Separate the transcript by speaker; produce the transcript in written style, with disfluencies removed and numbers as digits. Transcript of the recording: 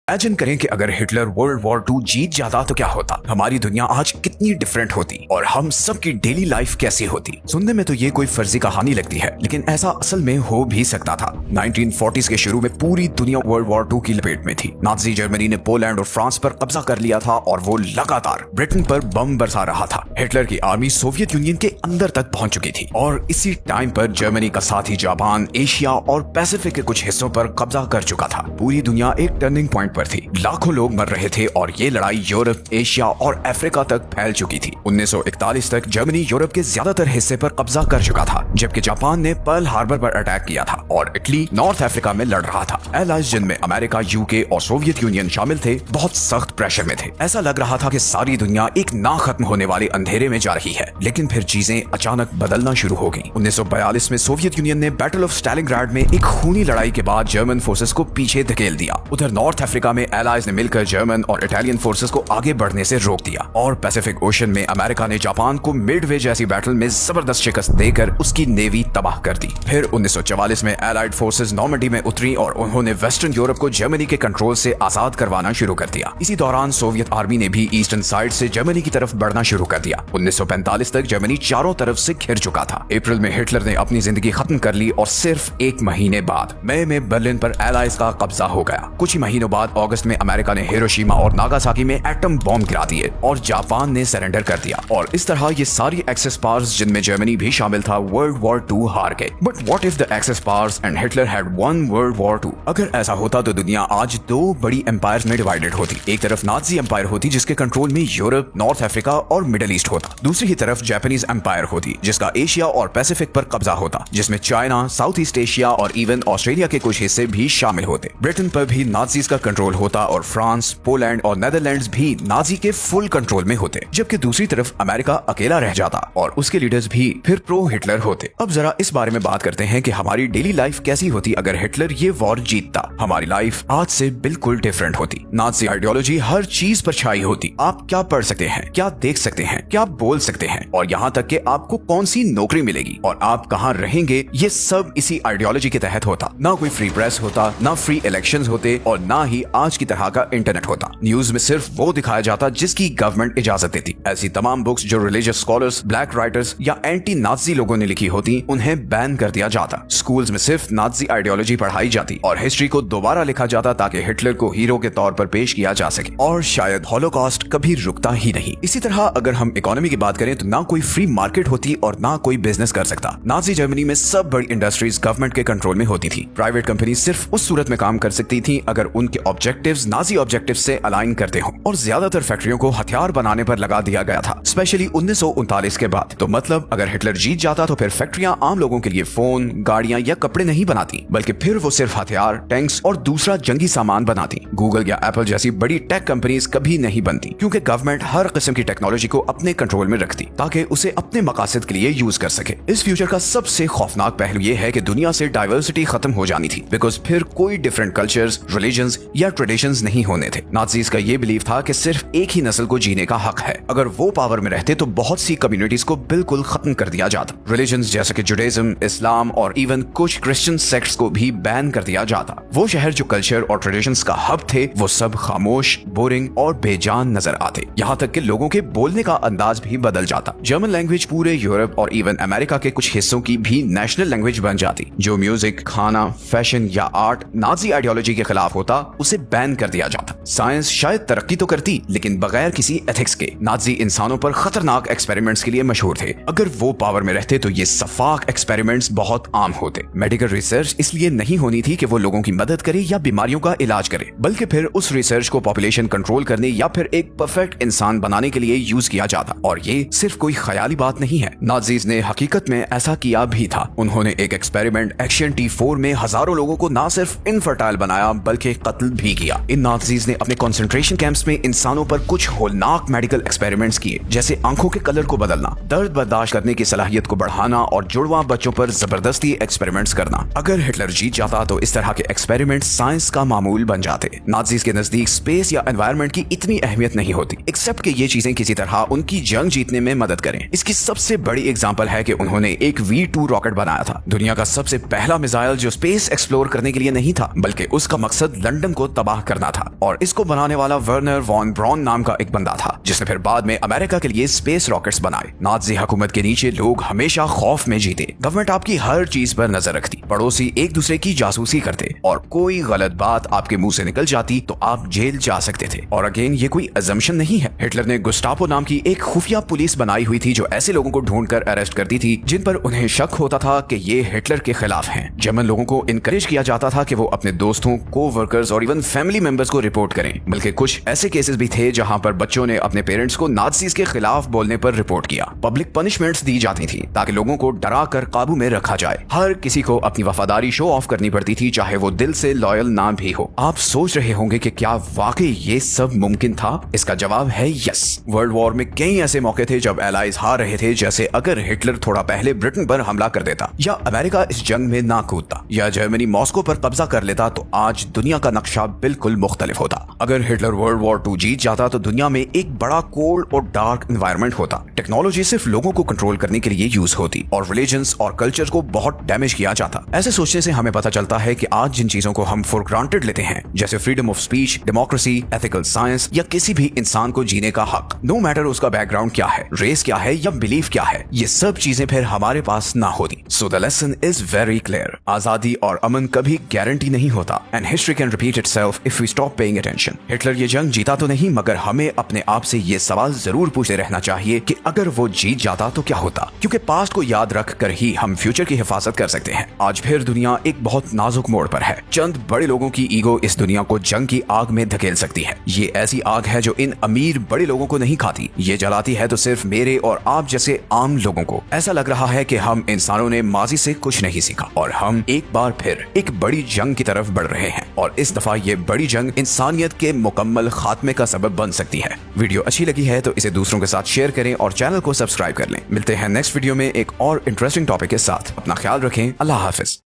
Speaker 1: Imagine करें कि अगर हिटलर वर्ल्ड वॉर 2 जीत जाता तो क्या होता, हमारी दुनिया आज कितनी डिफरेंट होती और हम सबकी डेली लाइफ कैसी होती। सुनने में तो ये कोई फर्जी कहानी लगती है, लेकिन ऐसा असल में हो भी सकता था। 1940s के शुरू में पूरी दुनिया वर्ल्ड वॉर 2 की लपेट में थी। नाजी जर्मनी ने पोलैंड और फ्रांस पर कब्जा कर लिया था और वो लगातार ब्रिटेन पर बम बरसा रहा था। हिटलर की आर्मी सोवियत यूनियन के अंदर तक पहुंच चुकी थी और इसी टाइम पर जर्मनी का साथी जापान एशिया और पैसिफिक के कुछ हिस्सों पर कब्जा कर चुका था। पूरी दुनिया एक टर्निंग पॉइंट पर थी, लाखों लोग मर रहे थे और ये लड़ाई यूरोप, एशिया और अफ्रीका तक फैल चुकी थी। 1941 तक जर्मनी यूरोप के ज्यादातर हिस्से पर कब्जा कर चुका था, जबकि जापान ने पर्ल हार्बर पर अटैक किया था और इटली नॉर्थ अफ्रीका में लड़ रहा था। एलाइज जिनमें अमेरिका, यूके और सोवियत यूनियन शामिल थे, बहुत सख्त प्रेशर में थे। ऐसा लग रहा था कि सारी दुनिया एक ना खत्म होने वाले अंधेरे में जा रही है, लेकिन फिर चीजें अचानक बदलना शुरू हो गई। 1942 में सोवियत यूनियन ने बैटल ऑफ स्टालिनग्राड में एक खूनी लड़ाई के बाद जर्मन फोर्सेस को पीछे धकेल दिया। उधर नॉर्थ अफ्रीका में एलाइज ने मिलकर जर्मन और इटालियन फोर्सेस को आगे बढ़ने से रोक दिया और पैसिफिक ओशन में अमेरिका ने जापान को मिडवे जैसी बैटल में जबरदस्त शिकस्त देकर उसकी नेवी तबाह कर दी। फिर 1944 में एलाइड फोर्सेस नॉर्मंडी में उतरी और उन्होंने वेस्टर्न यूरोप को जर्मनी के कंट्रोल से आजाद करवाना शुरू कर दिया। इसी दौरान सोवियत आर्मी ने भी ईस्टर्न साइड से जर्मनी की तरफ बढ़ना शुरू कर दिया। 1945 तक जर्मनी चारों तरफ से घिर चुका था। अप्रैल में हिटलर ने अपनी जिंदगी खत्म कर ली और सिर्फ एक महीने बाद मई में बर्लिन पर एलाइज का कब्जा हो गया। कुछ ही महीनों बाद अगस्त में अमेरिका ने हिरोशिमा और नागासाकी में एटम बॉम्ब गिरा दिए और जापान ने सरेंडर कर दिया और इस तरह ये सारी एक्सेस पावर्स, जिनमें जर्मनी भी शामिल था, वर्ल्ड वॉर 2 हार गए। But what if the Axis powers and Hitler had won World War 2? अगर ऐसा होता तो दुनिया आज दो बड़ी एम्पायर्स में डिवाइडेड होती। एक तरफ नाजी एम्पायर होती जिसके कंट्रोल में यूरोप, नॉर्थ अफ्रीका और मिडिल ईस्ट होता। दूसरी ही तरफ जापानीज एम्पायर होती जिसका एशिया और पैसिफिक पर कब्जा होता, जिसमें चाइना, साउथ ईस्ट एशिया और इवन ऑस्ट्रेलिया के कुछ हिस्से भी शामिल होते। ब्रिटेन पर भी नाजीज का कंट्रोल होता और फ्रांस, पोलैंड और नेदरलैंड्स भी नाजी के फुल कंट्रोल में होते, जबकि दूसरी तरफ अमेरिका अकेला रह जाता और उसके लीडर्स भी फिर प्रो हिटलर होते। अब जरा इस बारे में बात करते हैं कि हमारी डेली लाइफ कैसी होती अगर हिटलर ये वॉर जीतता। हमारी लाइफ आज से बिल्कुल डिफरेंट होती। नाजी आइडियोलॉजी हर चीज पर छाई होती। आप क्या पढ़ सकते हैं, क्या देख सकते हैं, क्या बोल सकते हैं और यहाँ तक कि आपको कौन सी नौकरी मिलेगी और आप कहाँ रहेंगे, ये सब इसी आइडियोलॉजी के तहत होता। ना कोई फ्री प्रेस होता, ना फ्री इलेक्शंस होते और ना ही आज की तरह का इंटरनेट होता। न्यूज में सिर्फ वो दिखाया जाता जिसकी गवर्नमेंट इजाजत देती। ऐसी तमाम बुक्स जो रिलीजियस स्कॉलर्स, ब्लैक राइटर्स या एंटी नाजी लोगों ने लिखी होती, उन्हें बैन कर दिया जाता। स्कूल्स में सिर्फ नाजी आइडियोलॉजी पढ़ाई जाती और हिस्ट्री को दोबारा लिखा जाता ताकि हिटलर को हीरो के तौर पर पेश किया जा सके और शायद हॉलोकॉस्ट कभी रुकता ही नहीं। इसी तरह अगर हम इकोनॉमी की बात करें तो ना कोई फ्री मार्केट होती और ना कोई बिजनेस कर सकता। नाजी जर्मनी में सब बड़ी इंडस्ट्रीज गवर्नमेंट के कंट्रोल में होती थी। प्राइवेट कंपनी सिर्फ उस सूरत में काम कर सकती थी अगर उनके ऑब्जेक्टिव्स नाजी ऑब्जेक्टिव्स से अलाइन करते हो और ज्यादातर फैक्ट्रियों को हथियार बनाने पर लगा दिया गया था, स्पेशली 1939 के बाद। तो मतलब अगर हिटलर जीत जाता तो फिर फैक्ट्रियां आम लोगों के लिए फोन, गाड़ियां या कपड़े नहीं बनाती, बल्कि फिर वो सिर्फ हथियार, टैंक्स और दूसरा जंगी सामान बनाती। गूगल या एप्पल जैसी बड़ी टेक कंपनीज कभी नहीं बनती क्योंकि गवर्नमेंट हर किस्म की टेक्नोलॉजी को अपने कंट्रोल में रखती ताकि उसे अपने मकासद के लिए यूज कर सके। इस फ्यूचर का सबसे खौफनाक पहलू ये है कि दुनिया से डाइवर्सिटी खत्म हो जानी थी, बिकॉज फिर कोई डिफरेंट कल्चर्स, रिलीजन्स या ट्रेडिशंस नहीं होने थे। नाजीज का ये बिलीव था कि सिर्फ एक ही नस्ल को जीने का हक है। अगर वो पावर में रहते तो बहुत सी कम्युनिटीज को बिल्कुल खत्म कर दिया जाता। रिलीजन्स जैसे कि जुडाइज्म, इस्लाम और इवन कुछ क्रिश्चियन सेक्ट्स को भी बैन कर दिया जाता। वो शहर जो कल्चर और ट्रेडिशंस का हब थे वो सब खामोश, बोरिंग और बेजान नजर आते। यहाँ तक कि लोगों के बोलने का अंदाज भी बदल जाता। जर्मन लैंग्वेज पूरे यूरोप और इवन अमेरिका के कुछ हिस्सों की भी नेशनल लैंग्वेज बन जाती। जो म्यूजिक, खाना, फैशन या आर्ट नाजी आइडियोलॉजी के खिलाफ होता उसे बैन कर दिया जाता। साइंस शायद तरक्की तो करती लेकिन बगैर किसी एथिक्स के। नाजी इंसानों पर खतरनाक एक्सपेरिमेंट्स के लिए मशहूर थे। अगर वो पावर में रहते तो ये सफाक एक्सपेरिमेंट्स बहुत आम होते। मेडिकल रिसर्च इसलिए नहीं होनी थी कि वो लोगों की मदद करे या बीमारियों का इलाज करे, बल्कि फिर उस रिसर्च को पॉपुलेशन कंट्रोल करने या फिर एक परफेक्ट इंसान बनाने के लिए यूज किया जाता। और ये सिर्फ कोई ख्याली बात नहीं है, नाजीज ने हकीकत में ऐसा किया भी था। उन्होंने एक एक्सपेरिमेंट एक्शन T4 में हजारों लोगों को ना सिर्फ इनफर्टाइल बनाया बल्कि कत्ल भी किया। इन नाजीज ने अपने कंसंट्रेशन कैंप्स में इंसानों पर कुछ होलनाक मेडिकल एक्सपेरिमेंट्स किए, जैसे आंखों के कलर को बदलना, दर्द बर्दाश्त करने की सलाहियत को बढ़ाना और जुड़वा बच्चों पर जबरदस्ती एक्सपेरिमेंट्स करना। अगर हिटलर जीत जाता तो इस तरह के एक्सपेरिमेंट साइंस का मामूल टूल बन जाते। नाज़ीज़ के नजदीक स्पेस या एनवायरनमेंट की इतनी अहमियत नहीं होती, एक्सेप्ट कि ये चीजें किसी तरह उनकी जंग जीतने में मदद करें। इसकी सबसे बड़ी एग्जांपल है कि उन्होंने एक V2 रॉकेट बनाया था, दुनिया का सबसे पहला मिसाइल जो स्पेस एक्सप्लोर करने के लिए नहीं था बल्कि उसका मकसद लंदन को तबाह करना था। और इसको बनाने वाला वर्नर वॉन ब्रॉन नाम का एक बंदा था जिसने फिर बाद में अमेरिका के लिए स्पेस रॉकेट्स बनाए। नाज़ी हुकूमत के नीचे लोग हमेशा खौफ में जीते, गवर्नमेंट आपकी हर चीज पर नजर रखती, पड़ोसी एक दूसरे की जासूसी करते और कोई गलत बात आपके मुंह से निकल जाती तो आप जेल जा सकते थे। और अगेन ये कोई अजम्पशन नहीं है, हिटलर ने गुस्टापो नाम की एक खुफिया पुलिस बनाई हुई थी जो ऐसे लोगों को ढूंढकर अरेस्ट करती थी जिन पर उन्हें शक होता था कि ये हिटलर के खिलाफ हैं। जर्मन लोगों को इनकरेज किया जाता था कि वो अपने दोस्तों, को-वर्कर्स और इवन फैमिली मेंबर्स को रिपोर्ट करें, बल्कि कुछ ऐसे केसेस भी थे जहां पर बच्चों ने अपने पेरेंट्स को नाज़ीज़ के खिलाफ बोलने पर रिपोर्ट किया। पब्लिक पनिशमेंट्स दी जाती थी ताकि लोगों को डरा कर काबू में रखा जाए। हर किसी को अपनी वफादारी शो ऑफ करनी पड़ती थी, चाहे वो दिल से लॉयल ना भी हो। आप सोच रहे होंगे कि क्या वाकई ये सब मुमकिन था? इसका जवाब है यस। वर्ल्ड वॉर में कई ऐसे मौके थे जब एलाइज हार रहे थे, जैसे अगर हिटलर थोड़ा पहले ब्रिटेन पर हमला कर देता, या अमेरिका इस जंग में ना कूदता, या जर्मनी मॉस्को पर कब्जा कर लेता, तो आज दुनिया का नक्शा बिल्कुल मुख्तलिफ होता। अगर हिटलर वर्ल्ड वॉर 2 जीत जाता तो दुनिया में एक बड़ा कोल्ड और डार्क एनवायरनमेंट होता। टेक्नोलॉजी सिर्फ लोगों को कंट्रोल करने के लिए यूज होती और रिलीजन्स और कल्चर को बहुत डैमेज किया जाता। ऐसे सोचने से हमें पता चलता है कि आज जिन चीजों को हम फॉर ग्रांटेड लेते हैं, जैसे freedom of speech, democracy, ethical science या किसी भी इंसान को जीने का हक, नो मैटर उसका बैकग्राउंड क्या है, रेस क्या है या बिलीफ क्या है, ये सब चीजें फिर हमारे पास ना होती। So the lesson is very clear, आजादी और अमन कभी गारंटी नहीं होता and history can repeat itself if we stop paying attention. Hitler ये जंग जीता तो नहीं, मगर हमें अपने आप से ये सवाल जरूर पूछते रहना चाहिए कि अगर वो जीत जाता तो क्या होता, क्योंकि पास्ट को याद रख कर ही हम फ्यूचर की हिफाजत कर सकते हैं। आज फिर दुनिया एक बहुत नाजुक मोड़ पर है। चंद बड़े लोगों की ईगो इस दुनिया को जंग की आग में धकेल सकती है। ये ऐसी आग है जो इन अमीर बड़े लोगों को नहीं खाती, ये जलाती है तो सिर्फ मेरे और आप जैसे आम लोगों को। ऐसा लग रहा है कि हम इंसानों ने माजी से कुछ नहीं सीखा और हम एक बार फिर एक बड़ी जंग की तरफ बढ़ रहे हैं, और इस दफा ये बड़ी जंग इंसानियत के मुकम्मल खात्मे का सबब बन सकती है। वीडियो अच्छी लगी है तो इसे दूसरों के साथ शेयर करें और चैनल को सब्सक्राइब कर लें। मिलते हैं नेक्स्ट वीडियो में एक और इंटरेस्टिंग टॉपिक के साथ। अपना ख्याल रखें। अल्लाह हाफिज।